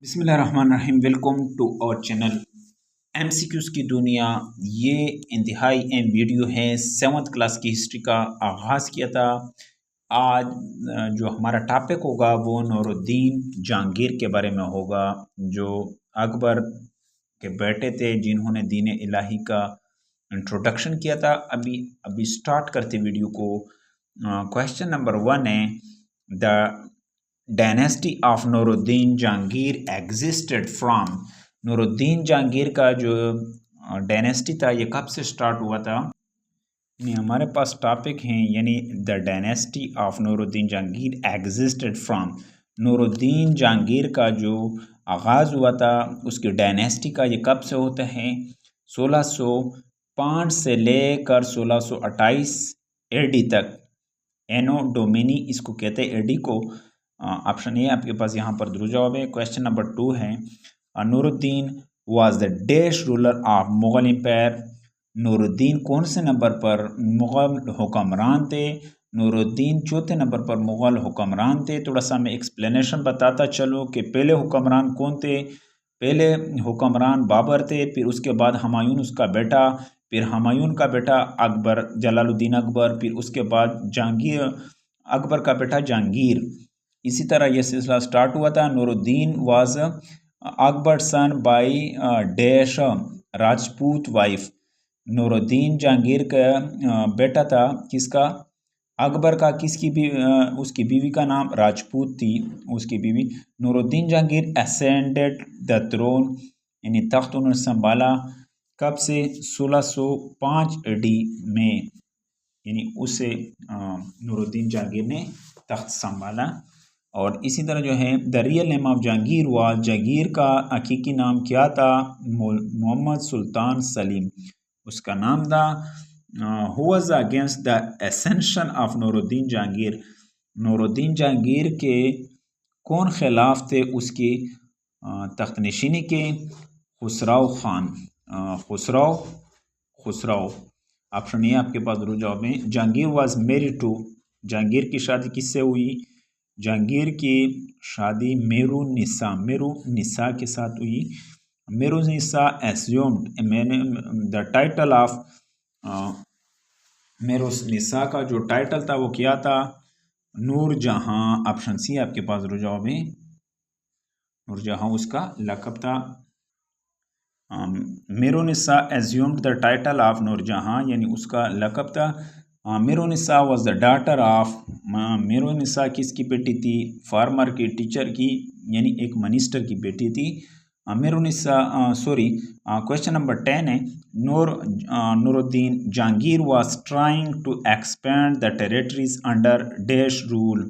बिस्मिल्लाहिर्रहमानिर्रहीम। Welcome to our channel MCQs की दुनिया। ये इंतहाई अहम वीडियो है। 7th क्लास की हिस्ट्री का आगाज़ किया था। आज जो हमारा टॉपिक होगा वो नूरुद्दीन जहांगीर के बारे में होगा, जो अकबर के बेटे थे, जिन्होंने दीन इलाही का इंट्रोडक्शन किया था। अभी स्टार्ट करते वीडियो को। क्वेश्चन नंबर 1 है, the dynasty of Nooruddin Jahangir existed from. Nooruddin Jahangir का जो डायनेस्टी था ये कब से स्टार्ट हुआ था? यानी हमारे पास टॉपिक हैं, यानी the dynasty of Nooruddin Jahangir existed from. Nooruddin Jahangir का जो आगाज़ हुआ था उसकी डायनेस्टी का ये कब से होता है? 1605 से लेकर 1628 एडी तक। एनो डोमिनी इसको कहते हैं, एडी को। ऑप्शन ए आपके पास यहाँ पर दुरुस्त जवाब है। क्वेश्चन नंबर 2 है, Nuruddin was the dash ruler of Mughal empire. Nuruddin कौन से नंबर पर मुगल हुक्मरान थे? नूरुद्दीन चौथे नंबर पर मुगल हुक्मरान थे। थोड़ा सा मैं एक्सप्लेनेशन बताता चलो कि पहले हुक्मरान कौन थे। पहले हुक्मरान बाबर थे, फिर उसके बाद हुमायूं उसका बेटा, फिर हुमायूं का बेटा अकबर, जलालुद्दीन अकबर, फिर उसके बाद जहांगीर, अकबर का बेटा जहांगीर। इसी तरह यह सिलसिला स्टार्ट हुआ था। Nuruddin was Akbar son by dash Rajput wife. Nuruddin Jahangir का बेटा था, किसका? अकबर का। किसकी भी उसकी बीवी का नाम राजपूत थी, उसकी बीवी। Nuruddin Jahangir ascended the throne, यानी तख्त उन्होंने संभाला कब से? 1605 एडी में, यानी उससे नूरुद्दीन जहांगीर ने तख्त संभाला। और इसी तरह जो है, the real name of Jahangir was, Jahangir का हकीकी नाम क्या था? मोहम्मद सुल्तान सलीम उसका नाम था। Who was against the ascension of Nooruddin Jahangir. Nooruddin Jahangir के कौन खिलाफ थे उसकी तख्तनशीनी के? खुसराव खान। खुसराव। ऑप्शन ए आपके पास दुरुस्त जवाब है। Jahangir was married to, Jahangir की शादी किससे हुई? जहांगीर की शादी मेरुनिसा के साथ हुई। मेरुनिसा एज्यूम्ड, मैंने द टाइटल ऑफ मेरुनिसा का जो टाइटल था वो क्या था? नूर जहां। ऑप्शन सी आपके पास दुरुस्त जवाब है। नूर जहां उसका लक़ब था। मेरुनिसा एज्यूम्ड द टाइटल ऑफ नूर जहां, यानी उसका लक़ब था। मेरुनिसा वाज द डॉटर ऑफ, मेरुनिसा किसकी बेटी थी? फार्मर की, टीचर की, यानी एक मिनिस्टर की बेटी थी मेरुनिसा। सॉरी, क्वेश्चन नंबर 10 है, Nuruddin Jahangir was trying to expand the territories under dash rule.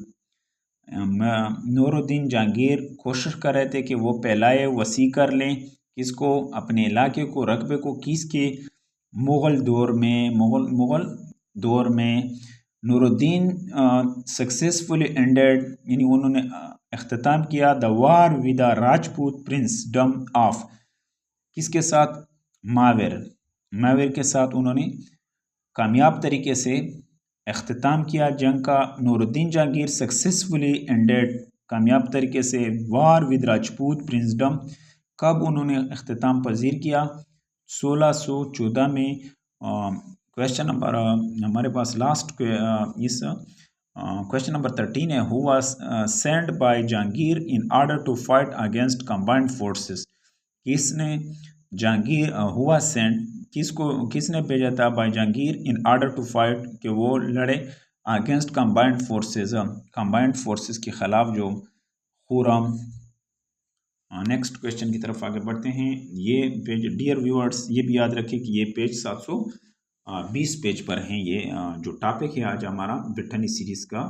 Nuruddin Jahangir कोशिश कर रहे थे कि वो फैलाए, वसी कर लें, किसको? अपने इलाके को, रकबे को। किसके? मुग़ल दौर में नूरुद्दीन सक्सेसफुली एंडेड, यानी उन्होंने अख्ताम किया the war with the Rajput princedom of, किसके साथ? मावेर के साथ उन्होंने कामयाब तरीके से अख्ताम किया जंग का। नूरुद्दीन जहांगीर सक्सेसफुली एंडेड, कामयाब तरीके से, वार विद राजपूत प्रिंसडम। कब उन्होंने अख्ताम पजीर किया? 1614 में। क्वेश्चन नंबर हमारे पास लास्ट इस क्वेश्चन नंबर 13 है, who was sent by Jahangir in order to fight against combined forces. किसने जहांगीर हुआ सेंट, किसने भेजा था by Jahangir in order to fight, कि वो लड़े अगेंस्ट कंबाइंड फोर्सेस के खिलाफ, जो खुरम। नेक्स्ट क्वेश्चन की तरफ आगे बढ़ते हैं। ये पेज, डियर व्यूअर्स, ये भी याद रखें कि ये पेज 720 पेज पर हैं। ये जो टॉपिक है आज हमारा ब्रिटेनी सीरीज का।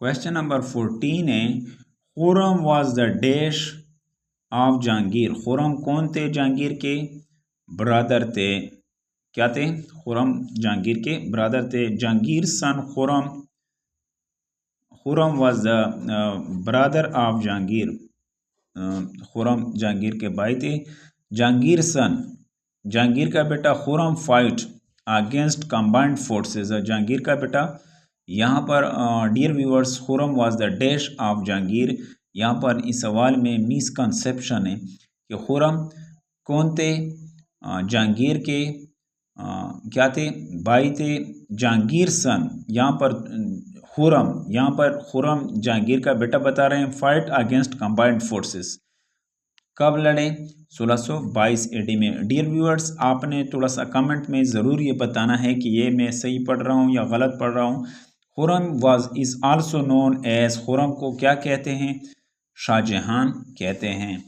क्वेश्चन नंबर 14 है, Khurram was the dash of Jahangir. Khurram कौन थे? जहांगीर के ब्रदर थे। क्या थे? खुरम जहांगीर के ब्रदर थे। Jahangir son Khurram was the brother of Jahangir. Khurram Jahangir के भाई थे। जहांगीर सन, जहांगीर का बेटा Khurram fight against combined forces. Jahangir का बेटा, यहाँ पर dear viewers, Khurram was the dash of Jahangir, यहाँ पर इस सवाल में मिसकंसेप्शन है कि खुरम कौन थे, जहांगीर के क्या थे, भाई थे। जहांगीर सन, यहाँ पर खुरम जहांगीर का बेटा बता रहे हैं। फाइट अगेंस्ट कंबाइंड फोर्सेस कब लड़े, 1622 एडी में। डियर व्यूअर्स, आपने थोड़ा सा कमेंट में ज़रूर ये बताना है कि ये मैं सही पढ़ रहा हूँ या गलत पढ़ रहा हूँ। Khurram is also known as, Khurram को क्या कहते हैं, शाहजहां कहते हैं।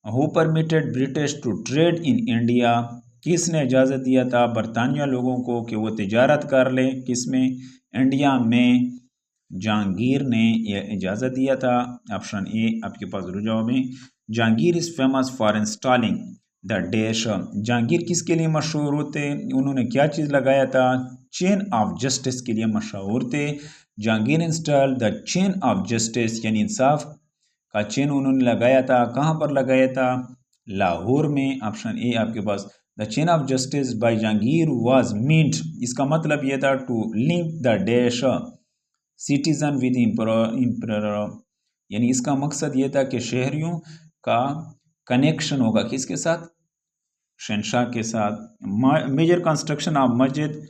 Who permitted British to trade in India, किसने इजाज़त दिया था बरतानिया लोगों को कि वो तिजारत कर लें, किसमें, इंडिया में। जहांगीर ने यह इजाज़त दिया था। ऑप्शन ए आपके पास ज़रूर जवाब है। Jahangir is famous for installing the dash, Jahangir किसके लिए मशहूर होते, उन्होंने क्या चीज़ लगाया था, चेन ऑफ जस्टिस के लिए मशहूर थे। Jahangir install the chain of justice, यानी इंसाफ का चेन उन्होंने लगाया था। कहाँ पर लगाया था, लाहौर में। ऑप्शन ए आपके पास। The chain of justice by Jahangir was meant, इसका मतलब यह था to link the dash citizen with emperor, यानी इसका मकसद यह था कि शहरियों का कनेक्शन होगा किसके साथ, शहनशाह के साथ। Major construction of masjid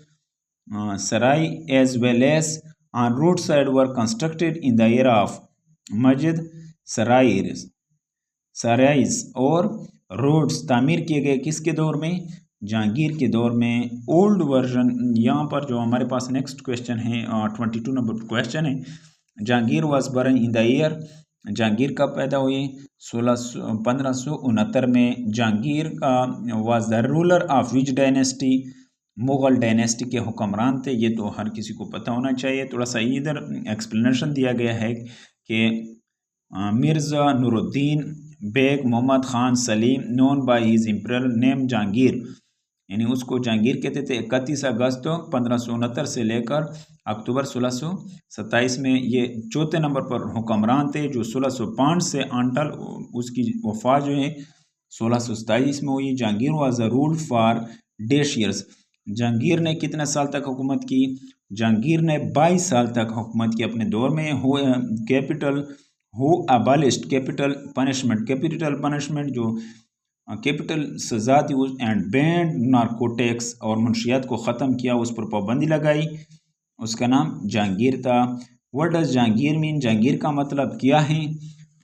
sarai as well as on roadside were constructed in the year of, masjid sarais और रोड्स तामीर किए गए किसके दौर में, जहांगीर के दौर में। ओल्ड वर्जन, यहाँ पर जो हमारे पास नेक्स्ट क्वेश्चन है 22 नंबर क्वेश्चन है। Jahangir was born in the year, Jahangir कब पैदा हुए, 1569 में। जहांगीर का was the ruler of which dynasty, Mughal dynasty के हुक्मरान थे। ये तो हर किसी को पता होना चाहिए। थोड़ा सा इधर एक्सप्लेनेशन दिया गया है कि Mirza Nuruddin Beg Mohammad Khan Salim known by his imperial name Jahangir, यानी उसको जहांगीर कहते थे। 31 अगस्त 1569 से लेकर अक्टूबर 1627 में ये चौथे नंबर पर हुक्मरान थे, जो 1605 से अंटल उसकी वफात जो है 1627 में हुई। Jahangir was a rule for dash years, Jahangir ने कितने साल तक हुकूमत की, जहांगीर ने 22 साल तक हुकूमत की अपने दौर में। Who abolished capital punishment, capital punishment जो कैपिटल सजा थी एंड बैंड नारकोटिक्स, और मुनशियात को ख़त्म किया, उस पर पाबंदी लगाई, उसका नाम जहांगीर था। What does Jahangir mean, Jahangir का मतलब क्या है,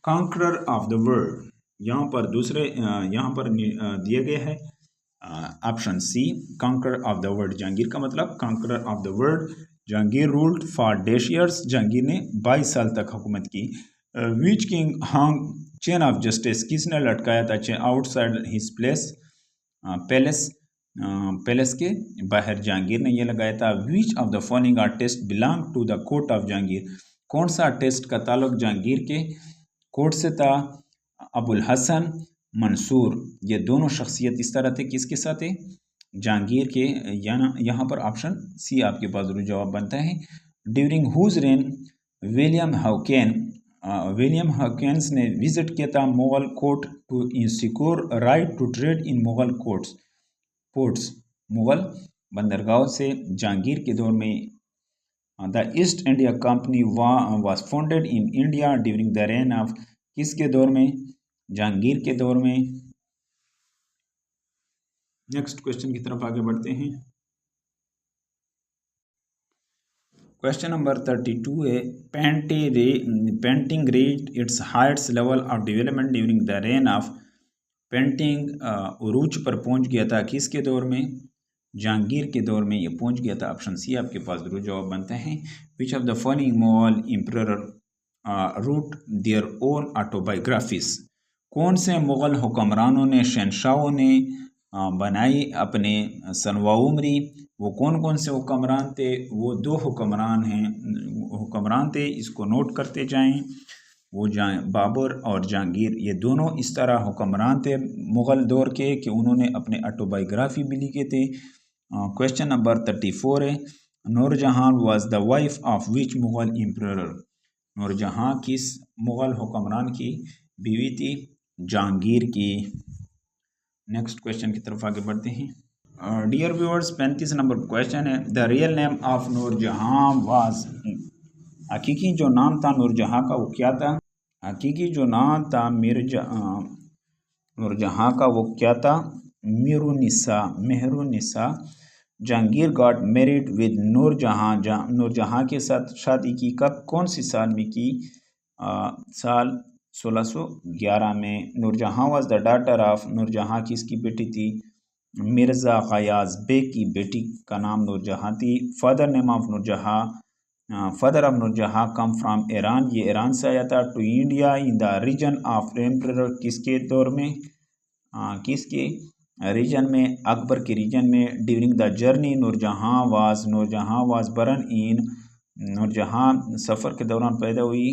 कॉन्करर ऑफ द वर्ल्ड। यहाँ पर यहाँ पर दिए गए है option C, conqueror of the world. Jahangir का मतलब conqueror of the world. Jahangir ruled for dash years, Jahangir ने 22 साल तक हुकूमत की। Which king hung chain of justice, किसने लटकाया था चेन आउटसाइड हिज पैलेस के बाहर, जहांगीर ने यह लगाया था। Which of the following artist belong to the court of Jahangir, कौन सा आर्टिस्ट का ताल्लुक जहांगीर के कोर्ट से था, अबुल हसन मंसूर। ये दोनों शख्सियत इस तरह थे, किसके साथ थे, जहांगीर के। यहाँ पर ऑप्शन सी आपके पास जरूर जवाब बनता है। During whose reign William Hawkins ने विजिट किया था Mughal court to secure right to trade in Mughal ports, Mughal बंदरगाहों से। जहांगीर के दौर में the East India Company was founded in India during the reign of, किसके दौर में, जहांगीर के दौर में। नेक्स्ट क्वेश्चन की तरफ आगे बढ़ते हैं। क्वेश्चन नंबर 32 है, painting reached its heights level of development during the reign of, painting उरूज पर पहुंच गया था किसके दौर में, जहांगीर के दौर में ये पहुंच गया था। ऑप्शन सी आपके पास जरूर जवाब बनते हैं। Which of the following Mughal emperor wrote their own autobiographies, कौन से मुगल हुक्मरानों ने, शहनशाहों ने बनाई अपने सनवाउमरी। वो कौन कौन से हुक्मरान थे, वो 2 हुक्मरान थे, इसको नोट करते जाएं। वो बाबर और जहांगीर, ये दोनों इस तरह हुक्मरान थे मुग़ल दौर के कि उन्होंने अपने ऑटोबायोग्राफी भी लिखे थे। क्वेश्चन नंबर 34 है, Noorjahan was the wife of which Mughal emperor, Noorjahan किस मुग़ल हुक्मरान की बीवी थी, जहांगीर की। नेक्स्ट क्वेश्चन की तरफ आगे बढ़ते हैं। डियर व्यूअर्स, 35 नंबर क्वेश्चन है, the real name of Nurjahan was, हकीकी जो नाम था नूरजहां का वो क्या था। हकीकी जो नाम था नूरजहाँ का वो क्या था? Mehrunnisa. Jahangir got married with Nurjahan. Nurjahan के साथ शादी की कब, कौन सी साल में की? साल 1611 में। Nurjahan was the daughter of. Nurjahan किसकी बेटी थी? मिर्ज़ा ग़याज़ बेग की बेटी का नाम नूरजहाँ थी। Father name of Nurjahan. Father of Nurjahan come from Iran. ये ईरान से आया था। To India in the region of emperor. किसके दौर में? किसके रीजन में? अकबर के रीजन में। During the journey Nurjahan was born in. Noorjahan सफ़र के दौरान पैदा हुई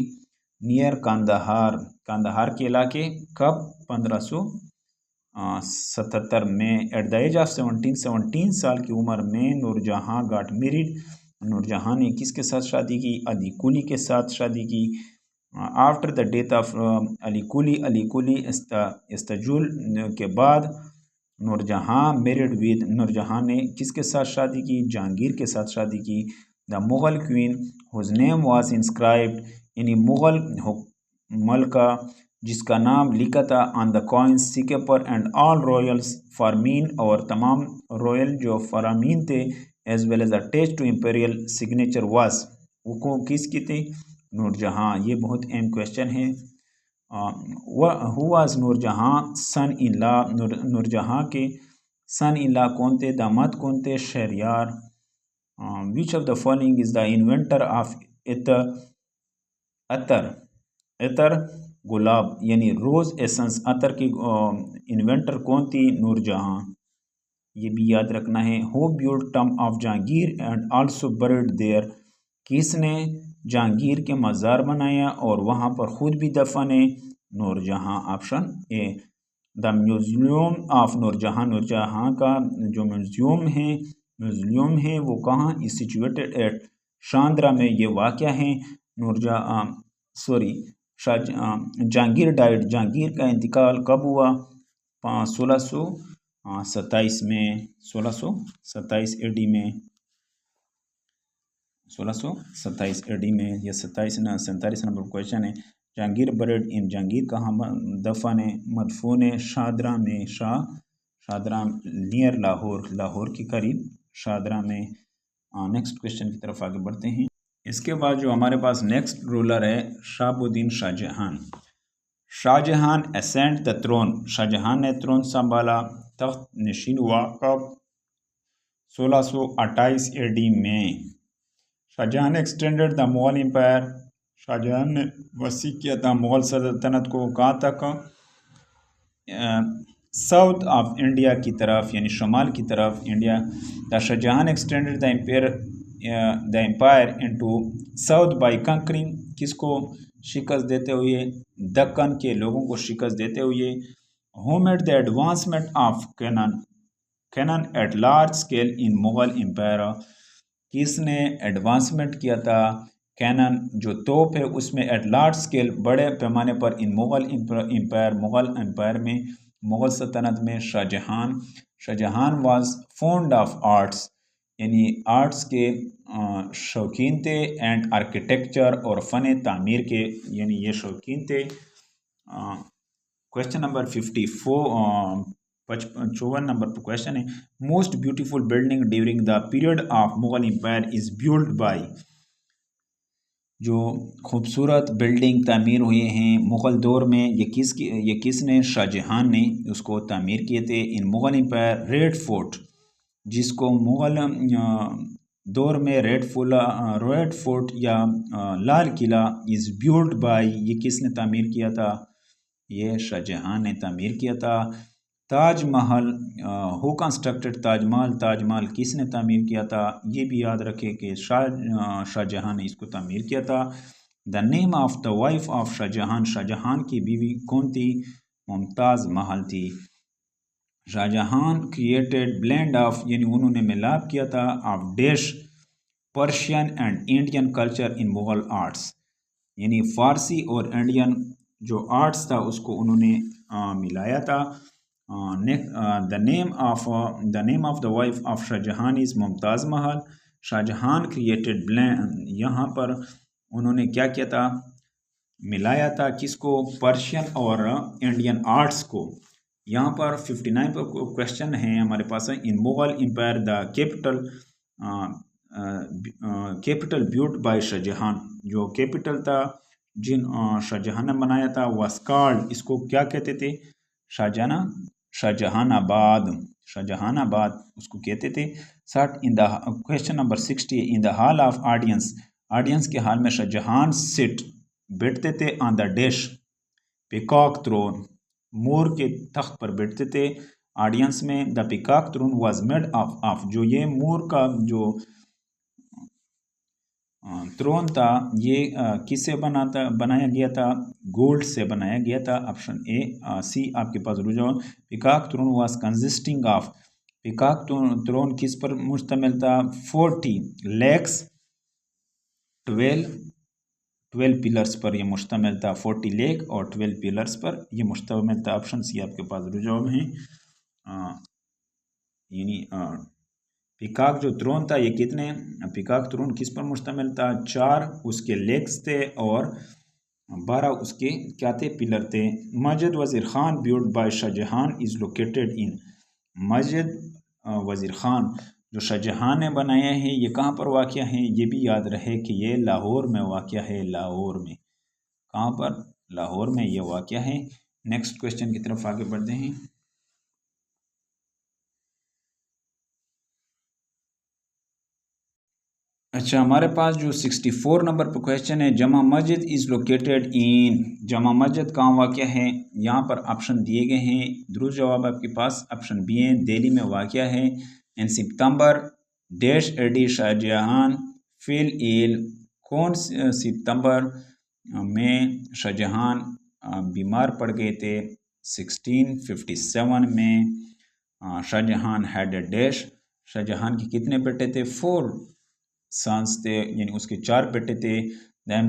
नियर कांदहार के इलाके। कब? 1577 में। एट द एज ऑफ 17 साल की उम्र में नूरजहाँ गॉट मैरिड। नूरजहाँ ने किसके साथ शादी की? अली कुली के साथ शादी की। After the death of Ali Quli Istajlu के बाद नूरजहाँ मैरिड विद। नूरजहाँ ने किसके साथ शादी की? जहांगीर के साथ शादी की। The Mughal queen whose name was inscribed. यानी मुग़ल मलका जिसका नाम लिखा था ऑन द कॉइन्स सिक्के पर। एंड ऑल रॉयल्स फॉरमीन, और तमाम रॉयल जो फरामीन थे, as well as attach to imperial signature was, वो किसकी थी? नूरजहाँ। ये बहुत अहम क्वेश्चन है। Who was Nurjahan son in law. Nurjahan के सन इन लॉ कौन थे? दामाद कौन थे? Shahryar. Which of the following is the inventor of attar gulab यानी रोज़ एसेंस अतर की इन्वेंटर कौन थी? नूरजहाँ। ये भी याद रखना है। Who build tomb of Jahangir and also buried there. किसने जहांगीर के मज़ार बनाया और वहाँ पर खुद भी दफन है? Nurjahan. Option A. The museum of Nurjahan. Nurjahan का जो म्यूजियम है वो कहाँ? इज सिचुएटेड एट शांद्रा में। ये वाक़या है। जहांगीर डाइड। जहांगीर का इंतकाल कब हुआ? 1627 में। 1627 एडी में। 1627 एडी में। यह 47 नंबर क्वेश्चन है। जहांगीर बरीड इन। जहांगीर कहाँ दफन है? मदफून है शादरा में। शादरा नियर लाहौर के करीब शादरा में। नेक्स्ट क्वेश्चन की तरफ आगे बढ़ते हैं। इसके बाद जो हमारे पास नेक्स्ट रूलर है Shahabuddin Shahjahan. Shahjahan ascent the throne. Shahjahan ने थ्रोन संभाला, तख्त नशीन हुआ कब? 1628 एडी में। शाहजहां ने extended the Mughal empire. Shahjahan ने वसी किया था मुगल सल्तनत को कहाँ तक? साउथ ऑफ इंडिया की तरफ, यानी शमाल की तरफ India. The Shahjahan extended the empire into south by conquering. किसको शिकस्त देते हुए? दक्कन के लोगों को शिकस्त देते हुए। Who made the advancement of cannon at large scale in Mughal empire. किसने एडवांसमेंट किया था कैनन जो तोप है उसमें एट लार्ज स्केल बड़े पैमाने पर इन मुगल एम्पायर में, मुगल सल्तनत में? Shahjahan was fond of arts, यानी आर्ट्स के शौकीन थे। एंड आर्किटेक्चर, और फ़न तामीर के, यानी ये शौकीन थे। क्वेश्चन नंबर 54 नंबर पर क्वेश्चन है। Most beautiful building during the period of Mughal empire is build by. जो खूबसूरत बिल्डिंग तामीर हुए हैं मुग़ल दौर में, ये किसने? शाहजहां ने उसको तामीर किए थे। इन मुग़ल एम्पायर रेड फोर्ट, जिसको मुग़ल दौर में रेड फोर्ट या Lal Qila is build by, ये किसने तामीर किया था? ये शाहजहां ने तामीर किया था। Tajmahal, who constructed Tajmahal? ताजमहल किसने तामीर किया था? ये भी याद रखें कि शाहजहां ने इसको तामीर किया था। The name of the wife of Shahjahan. Shahjahan की बीवी कौन थी? मुमताज़ महल थी। शाहजहां क्रिएटेड ब्लेंड ऑफ, यानी उन्होंने मिलाप किया था, of dash Persian and Indian culture in Mughal arts, यानी फ़ारसी और इंडियन जो आर्ट्स था उसको उन्होंने मिलाया था। The name of the wife of Shahjahan is Mumtaz Mahal. Shahjahan created blend, यहाँ पर उन्होंने क्या किया था? मिलाया था किसको, पर्शियन और इंडियन आर्ट्स को। यहाँ पर 59 पर क्वेश्चन है हमारे पास है, in Mughal empire the capital built by Shahjahan, जो कैपिटल था जिन शाहजहां ने बनाया था वाज कॉल्ड, इसको क्या कहते थे, शाहजहानाबाद, शाहजहानाबाद उसको कहते थे। 60 in the question number 60, in the hall of audience, audience के हाल में शाहजहां सिट बैठते थे on the dash peacock throne, मोर के तख्त पर बैठते थे ऑडियंस में। The peacock throne was made of, जो ये मोर का जो थ्रोन था ये किससे बनाया गया था, गोल्ड से बनाया गया था। ऑप्शन ए सी आपके पास रुझान। Peacock throne was consisting of, peacock throne किस पर मुश्तमिल था, 40 लेग्स 12 पिलर्स पर यह मुश्तमिल था, 40 लेग और 12 पिलर्स पर यह मुश्तमिल था। ऑप्शन सी आपके पास रुझान है। यानी पिकॉक जो थ्रोन था ये कितने, पिकॉक थ्रोन किस पर मुश्तमिल था, 4 उसके लेग्स थे और 12 उसके क्या थे, पिलर थे। Masjid Wazir Khan built by Shahjahan is located in, Masjid Wazir Khan जो शाहजहां ने बनाया है ये कहाँ पर वाक़या है, ये भी याद रहे कि ये लाहौर में वाक़या है, लाहौर में, कहाँ पर, लाहौर में ये वाक़या है। नेक्स्ट क्वेश्चन की तरफ आगे बढ़ते हैं। अच्छा, हमारे पास जो 64 नंबर पर क्वेश्चन है, जमा मस्जिद इज़ लोकेटेड इन, जमा मस्जिद कहाँ वाक़या है, यहाँ पर ऑप्शन दिए गए हैं, दुरुस्त जवाब आपके पास ऑप्शन बी है, दिल्ली में वाक़या है। इन सितंबर डैश एडी शाहजहां फिल इल, कौन सितंबर में शाहजहां बीमार पड़ गए थे, 1657 में। Shahjahan had a dash, Shahjahan के कितने बेटे थे, 4 सन्स थे, यानी उसके 4 बेटे थे। Then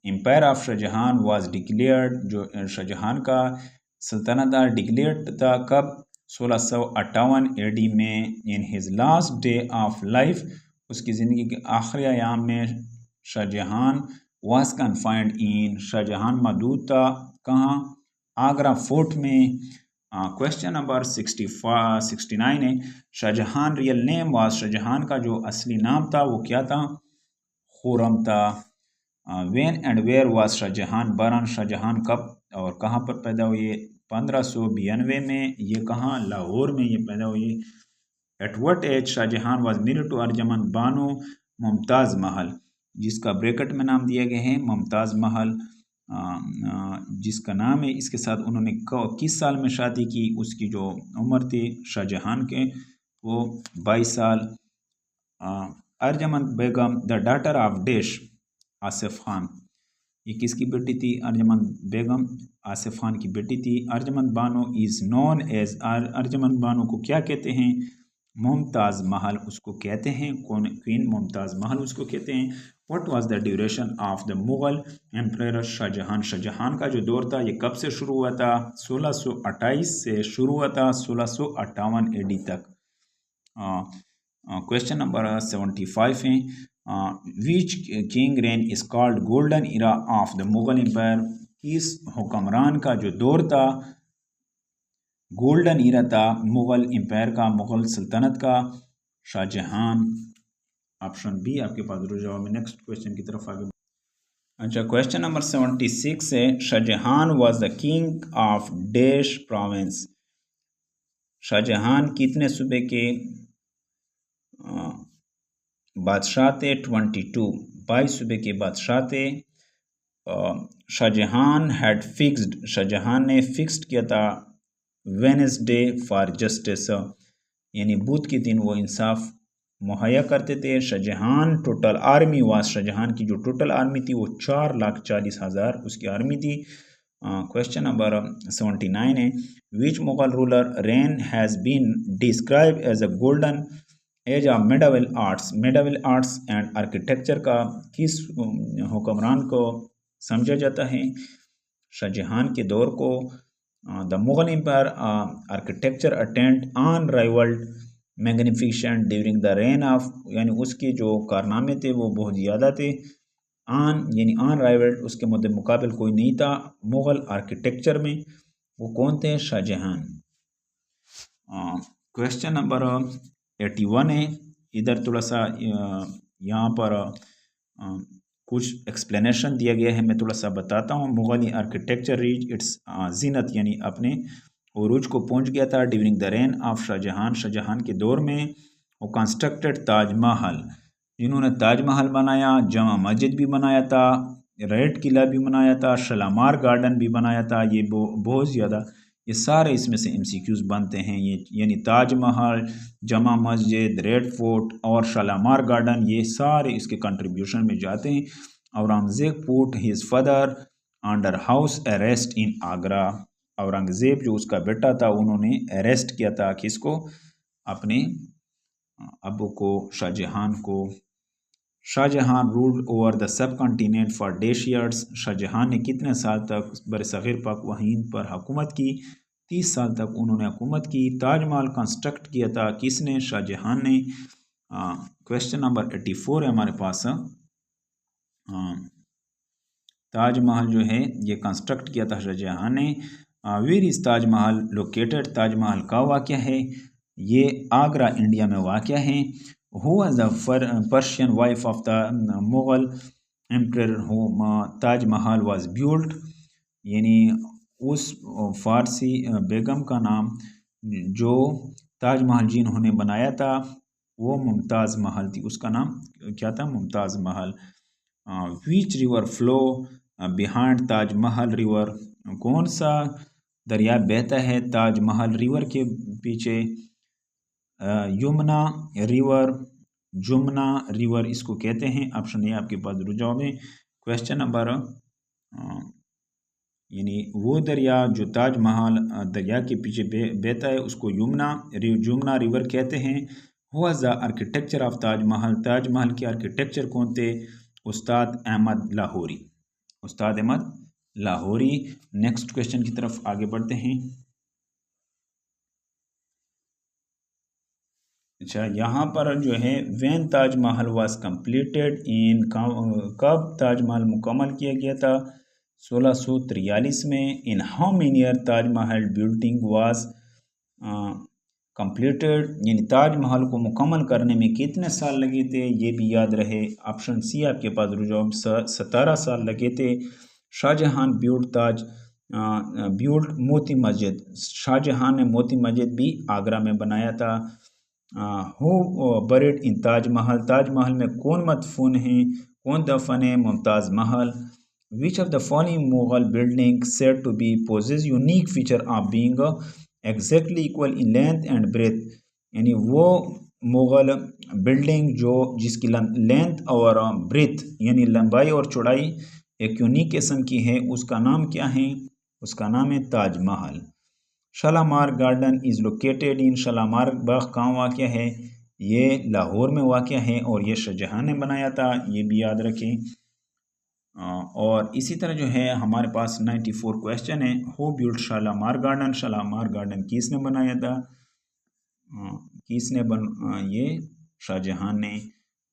empire of Shahjahan was declared, जो शाहजहां का सल्तनत डिक्लेयर्ड था कब, 1658 एडी में। In his last day of life, उसकी ज़िंदगी के आखिरी अयाम में Shahjahan was confined in, Shahjahan मौजूद था कहाँ, आगरा फोर्ट में। क्वेश्चन नंबर 69 है, Shahjahan real name was, Shahjahan का जो असली नाम था वो क्या था, खुरम था। When and where was Shahjahan born, Shahjahan कब और कहाँ पर पैदा हुए, 1592 में, ये कहाँ, लाहौर में ये पैदा हुए। At what age Shahjahan was married to Arjumand Bano Mumtaz Mahal, जिसका ब्रैकेट में नाम दिया गया है मुमताज़ महल, जिसका नाम है, इसके साथ उन्होंने किस साल में शादी की, उसकी जो उम्र थी शाहजहां के वो 22 साल। Arjumand Begum the daughter of dash Asif Khan, ये किसकी बेटी थी, अर्जुमंद बेगम आसिफ खान की बेटी थी। Arjumand Bano is known as, Arjumand Bano को क्या कहते हैं, मुमताज़ महल उसको कहते हैं, कौन, क्वीन मुमताज़ महल उसको कहते हैं। What was the duration of the Mughal emperor Shahjahan, Shahjahan का जो दौर था ये कब से शुरू हुआ था, 1628 से शुरू हुआ था 1658 एडी तक। क्वेश्चन नंबर 75 है, which king reign is called golden era of the Mughal empire, किस हुक्मरान का जो दौर था गोल्डन इरा था मुगल एम्पायर का, मुगल सल्तनत का, शाहजहां। ऑप्शन बी आपके पास जवाब में। नेक्स्ट क्वेश्चन की तरफ आगे। अच्छा, क्वेश्चन नंबर 76 है, Shahjahan was the king of dash province, Shahjahan कितने सूबे के बादशाह थे, 22 सूबे के बादशाह थे। शाहजहां हैड फिक्स्ड, शाहजहां ने फिक्स्ड किया था वेडनेसडे फॉर जस्टिस, यानी बुध के दिन वो इंसाफ मुहैया करते थे। Shahjahan total army was, Shahjahan की जो टोटल आर्मी थी वो 4,40,000 उसकी आर्मी थी। क्वेश्चन नंबर 79 है, which Mughal ruler reign has been describe as a golden age of medieval arts, medieval arts and architecture का किस हुक्मरान को समझा जाता है, शाहजहां के दौर को। The Mughal empire architecture attained unrivalled magnificent during the reign of, यानी उसके जो कारनामे थे वो बहुत ज़्यादा थे आन यानी आन राइवल, उसके मुकाबिल कोई नहीं था मुग़ल आर्किटेक्चर में। वो कौन थे? शाहजहां। क्वेश्चन नंबर 81 है। इधर थोड़ा सा यहाँ पर कुछ एक्सप्लेनेशन दिया गया है, मैं थोड़ा सा बताता हूँ। मुग़ली आर्किटेक्चर रीच इट्स जीनत यानी अपने उरूज को पहुँच गया था during the reign of Shahjahan, Shahjahan के दौर में। वो कंस्ट्रक्टेड ताजमहल, जिन्होंने ताजमहल बनाया, जमा मस्जिद भी बनाया था, रेड किला भी बनाया था, शालीमार गार्डन भी बनाया था। ये बहुत ज़्यादा, ये सारे इसमें से एमसीक्यूज बनते हैं। ये यानी ताजमहल, जमा मस्जिद, रेड फोर्ट और शालीमार गार्डन, ये सारे इसके कंट्रीब्यूशन में जाते हैं। Aurangzeb put his father under house arrest in Agra. Aurangzeb जो उसका बेटा था, उन्होंने अरेस्ट किया था किसको? अपने अबू को, शाहजहां को। Shahjahan ruled over the subcontinent for decades. Shahjahan ने कितने साल तक बरसग़ीर पाक व हिंद पर हुकूमत की? 30 साल तक उन्होंने हुकूमत की। ताजमहल कंस्ट्रक्ट किया था किसने? शाहजहां ने। क्वेश्चन नंबर 84 है हमारे पास। ताजमहल जो है ये कंस्ट्रक्ट किया था शाहजहां ने। Where is Taj Mahal located? Taj Mahal का वाक़या है ये आगरा, इंडिया में वाक़या है। Who was the Persian wife of the Mughal emperor who Taj Mahal was built? यानी उस फारसी बेगम का नाम जो ताजमहल जिन्होंने बनाया था वो मुमताज़ महल थी। उसका नाम क्या था? Mumtaz Mahal. Which river flow behind Taj Mahal river? कौन सा दरिया बहता है ताजमहल रिवर के पीछे? यमुना रिवर, जुमना रिवर इसको कहते हैं। ऑप्शन ए आपके पास जवाब है। क्वेश्चन नंबर यानी वो दरिया जो ताजमहल दरिया के पीछे बहता है उसको जुमना रिवर कहते हैं। हुआ the architecture of Taj Mahal? Taj Mahal के आर्किटेक्चर कौन थे? उस्ताद अहमद लाहौरी। उस्ताद अहमद लाहौरी। नेक्स्ट क्वेश्चन की तरफ आगे बढ़ते हैं। अच्छा, यहाँ पर जो है when Taj Mahal was completed in, कब ताजमहल मुकम्मल किया गया था? 1643 में। In how many year Taj Mahal building was completed? यानी ताजमहल को मुकम्मल करने में कितने साल लगे थे? ये भी याद रहे। ऑप्शन सी आपके पास जवाब 17 साल लगे थे। शाहजहां बिल्ड मोती मस्जिद। शाहजहां ने मोती मस्जिद भी आगरा में बनाया था। Who buried in Taj Mahal? Taj Mahal में कौन मदफून है? कौन दफन है? Mumtaz Mahal. Which of the following Mughal building said to be possess unique feature of being exactly equal in length and breadth? यानी वो मुगल बिल्डिंग जो जिसकी लेंथ और ब्रेथ यानी लंबाई और चौड़ाई एक यूनिक किस्म की है, उसका नाम क्या है? उसका नाम है Taj Mahal. Shalimar garden is located in, Shalimar Bagh कहाँ वाक़या है? ये लाहौर में वाक़या है और ये शाहजहां ने बनाया था, ये भी याद रखें। और इसी तरह जो है हमारे पास 94 क्वेश्चन है। Who built Shalimar garden? Shalimar garden किसने बनाया था? ये शाहजहां ने।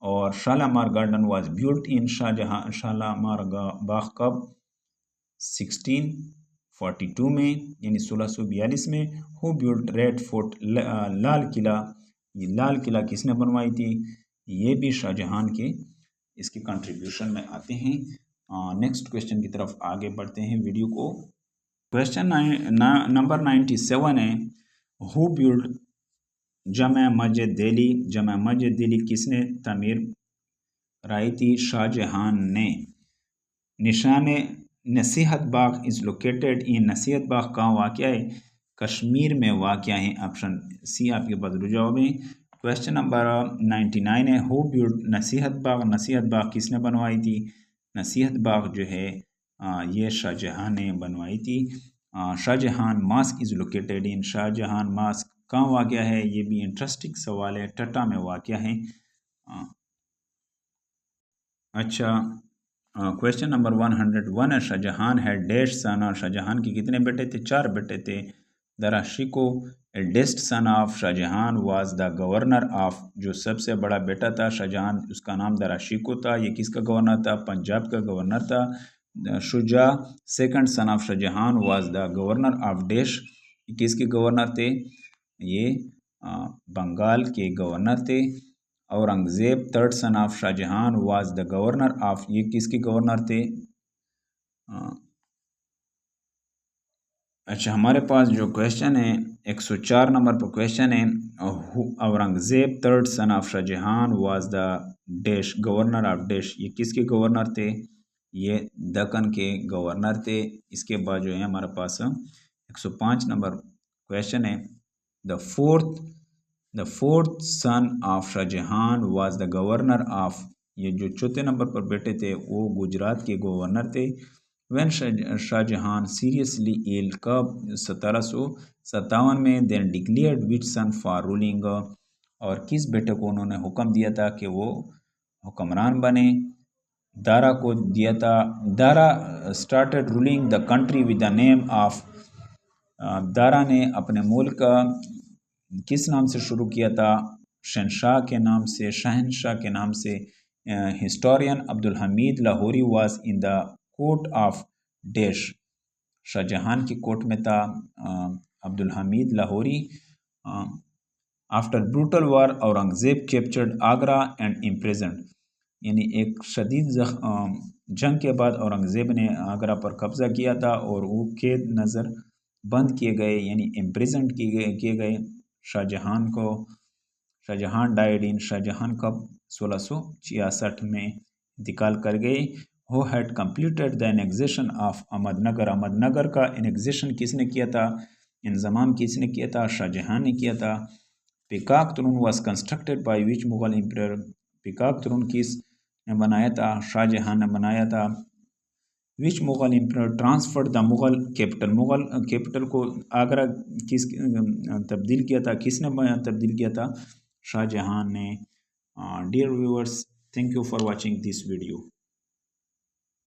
और Shalimar garden was built in, Shalimar Bagh कब? 1642 में यानी 1642 में। Who built red fort? Lal Qila, ये लाल किला किसने बनवाई थी? ये भी शाहजहां के इसके कंट्रीब्यूशन में आते हैं। नेक्स्ट क्वेश्चन की तरफ आगे बढ़ते हैं वीडियो को। क्वेश्चन नंबर 97 है। हु बिल्ट जमा मस्जिद दिल्ली? जमा मस्जिद दिल्ली किसने तमीर कराई थी? शाहजहां ने। निशान नसीहत बाग इज़ लोकेटेड इन, नसीहत बाग कहाँ वाक़या है? कश्मीर में वाक़या है। ऑप्शन सी आपके पास जवाब है। क्वेश्चन नंबर 99 है। हु बिल्ट नसीहत बाग? नसीहत बाग किसने बनवाई थी? नसीहत बाग जो है ये शाहजहां ने बनवाई थी। Shahjahan mosque is located in, Shahjahan mosque कहाँ वाक़या है? ये भी इंटरेस्टिंग सवाल है, टटा में वाक़या है। अच्छा, क्वेश्चन नंबर 101 है। शाहजहां हैड डैश सन, और शाहजहां के कितने बेटे थे? 4 बेटे थे। Dara Shikoh eldest son of Shahjahan was the governor of, जो सबसे बड़ा बेटा था शाहजहां उसका नाम दरा शिकोह था। ये किसका गवर्नर था? पंजाब का गवर्नर था। Shuja second son of Shahjahan was the governor of dash, किसके गवर्नर थे? ये बंगाल के गवर्नर थे। Aurangzeb third son of Shahjahan was the governor of, ये किसके गवर्नर थे? अच्छा, हमारे पास जो क्वेश्चन है 104 नंबर पर क्वेश्चन है, Aurangzeb third son of Shahjahan was the dash governor of dash, ये किसके गवर्नर थे? ये दक्कन के गवर्नर थे। इसके बाद जो है हमारे पास 105 नंबर क्वेश्चन है, the fourth son of Shahjahan was the governor of, ये जो चौथे नंबर पर बेटे थे वो गुजरात के गवर्नर थे। व्हेन शाहजहां सीरियसली इल, कब? 1757 में। Then declared which son for ruling, और किस बेटे को उन्होंने हुक्म दिया था कि वो हुक्मरान बने? दारा को दिया था। Dara started ruling the country with the name of, Dara ने अपने मुल्क का किस नाम से शुरू किया था? शहनशाह के नाम से, शहनशाह के नाम से। Historian Abdul Hamid Lahori was in the court of dash, Shahjahan की कोर्ट में था Abdul Hamid Lahori. After brutal war Aurangzeb captured Agra and imprisoned, यानी एक शदीद जंग के बाद औरंगजेब ने आगरा पर कब्जा किया था और वो कैद नज़र बंद किए गए, यानी इम्प्रिजन्ड किए गए शाहजहां डाइड इन, शाहजहां कब? 1666 में इंतकाल कर गए। Who had completed the annexation of Ahmednagar, Ahmednagar का एनेक्सेशन किसने किया था? इंजमाम किसने किया था? शाहजहां ने किया था। Peacock throne was constructed by which Mughal emperor, peacock throne किस ने बनाया था? शाहजहां ने बनाया था। Which Mughal emperor transferred the Mughal capital, Mughal capital को आगरा किस तब्दील किया था? किसने तब्दील किया था? शाहजहां ने। Dear viewers, thank you for watching this video.